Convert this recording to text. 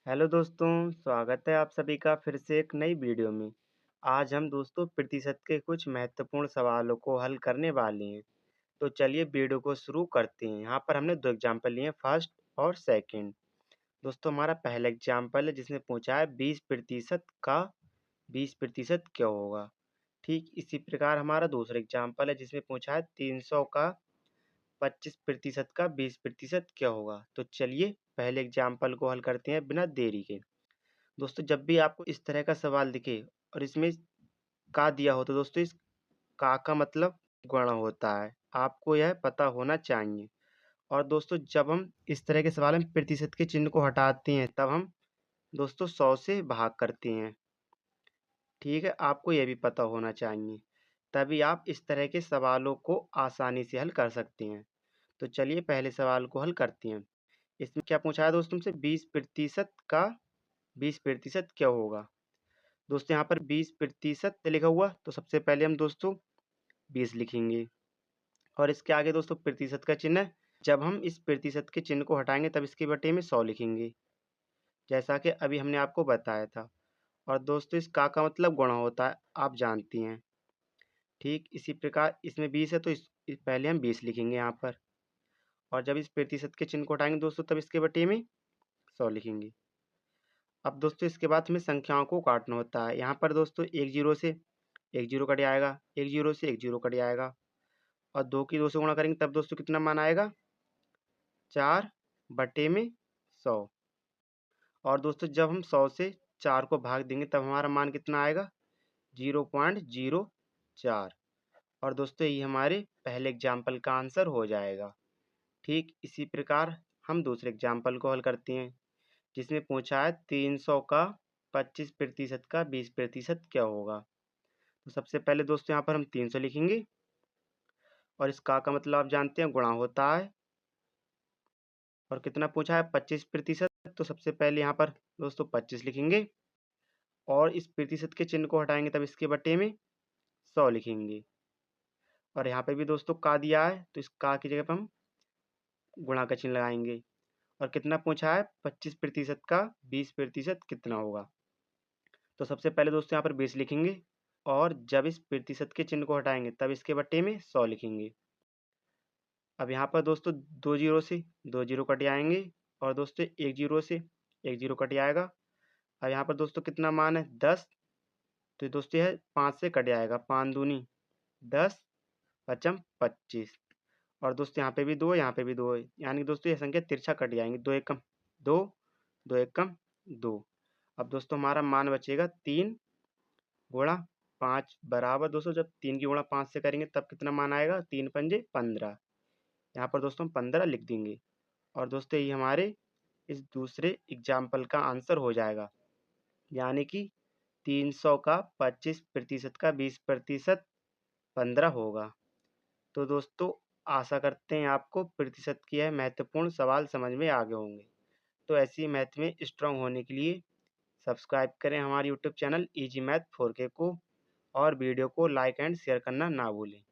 Hello दोस्तों, स्वागत है आप सभी का फिर से एक नई वीडियो में। आज हम दोस्तों प्रतिशत के कुछ महत्वपूर्ण सवालों को हल करने वाले हैं। तो चलिए वीडियो को शुरू करते हैं। यहाँ पर हमने दो एग्जाम्पल लिए हैं, फर्स्ट और सेकंड। दोस्तों हमारा पहला एग्जाम्पल है जिसने पूछा है 20% का 20% क्या होगा। ठीक इसी प्रकार हमारा दूसरा एग्जाम्पल है जिसमें पूछा है 300 का 25% का 20% क्या होगा। तो चलिए पहले एग्जाम्पल को हल करते हैं बिना देरी के। दोस्तों जब भी आपको इस तरह का सवाल दिखे और इसमें का दिया हो तो दोस्तों इस का मतलब गुणा होता है, आपको यह पता होना चाहिए। और दोस्तों जब हम इस तरह के सवाल में प्रतिशत के चिन्ह को हटाते हैं तब हम दोस्तों 100 से भाग करते हैं। ठीक है, आपको यह भी पता होना चाहिए, तभी आप इस तरह के सवालों को आसानी से हल कर सकते हैं। तो चलिए पहले सवाल को हल करते हैं। इसमें क्या पूछा है दोस्तों तुमसे 20% का 20% क्या होगा। दोस्तों यहाँ पर 20% लिखा हुआ तो सबसे पहले हम दोस्तों 20 लिखेंगे और इसके आगे दोस्तों प्रतिशत का चिन्ह है। जब हम इस प्रतिशत के चिन्ह को हटाएंगे तब इसके बटे में 100 लिखेंगे, जैसा कि अभी हमने आपको बताया था। और दोस्तों इस का मतलब गुणा होता है, आप जानती हैं। ठीक इसी प्रकार इसमें 20 है तो पहले हम 20 लिखेंगे यहाँ पर, और जब इस प्रतिशत के चिन्ह को हटाएंगे दोस्तों तब इसके बटे में 100 लिखेंगे। अब दोस्तों इसके बाद हमें संख्याओं को काटना होता है। यहाँ पर दोस्तों एक जीरो से एक जीरो कट जाएगा, एक जीरो से एक जीरो कट जाएगा, और दो की दो से गुणा करेंगे तब दोस्तों कितना मान आएगा, 4/100। और दोस्तों जब हम 100 से 4 को भाग देंगे तब हमारा मान कितना आएगा, 0.04। और दोस्तों ये हमारे पहले एग्जाम्पल का आंसर हो जाएगा। ठीक इसी प्रकार हम दूसरे एग्जाम्पल को हल करते हैं जिसमें पूछा है 300 का 25% का 20% क्या होगा। तो सबसे पहले दोस्तों यहाँ पर हम 300 लिखेंगे, और इस का मतलब आप जानते हैं गुणा होता है। और कितना पूछा है 25%, तो सबसे पहले यहाँ पर दोस्तों 25 लिखेंगे, और इस प्रतिशत के चिन्ह को हटाएंगे तब इसके बटे में 100 लिखेंगे। और यहाँ पे भी दोस्तों का दिया है तो इस का की जगह पर हम गुणा का चिन्ह लगाएंगे। और कितना पूछा है 25% का 20% कितना होगा। तो सबसे पहले दोस्तों यहाँ पर 20 लिखेंगे, और जब इस प्रतिशत के चिन्ह को हटाएंगे तब इसके बटे में 100 लिखेंगे। अब यहाँ पर दोस्तों दो जीरो से दो जीरो कट जाएंगे, और दोस्तों एक जीरो से एक जीरो कट जाएगा। अब यहाँ पर दोस्तों कितना मान है 10, तो दोस्तों यह 5 से कट जाएगा, 5 दूनी 10, पचम 25। और दोस्तों यहाँ पे भी दो, यहाँ पे भी दो है, यानी कि दोस्तों ये संख्या तिरछा कट जाएंगी, दो एकम दो, दो एकम दो। अब दोस्तों हमारा मान बचेगा 3 गुणा 5 बराबर, दोस्तों जब 3 की गुणा 5 से करेंगे तब कितना मान आएगा, 3×5 = 15। यहाँ पर दोस्तों हम 15 लिख देंगे। और दोस्तों ये हमारे इस दूसरे एग्जाम्पल का आंसर हो जाएगा, यानी कि 300 का 25% का 20% 15 होगा। तो दोस्तों आशा करते हैं आपको प्रतिशत की यह महत्वपूर्ण सवाल समझ में आ गए होंगे। तो ऐसी मैथ में स्ट्रांग होने के लिए सब्सक्राइब करें हमारे YouTube channel easy math 4K को, और वीडियो को लाइक एंड शेयर करना ना भूलें।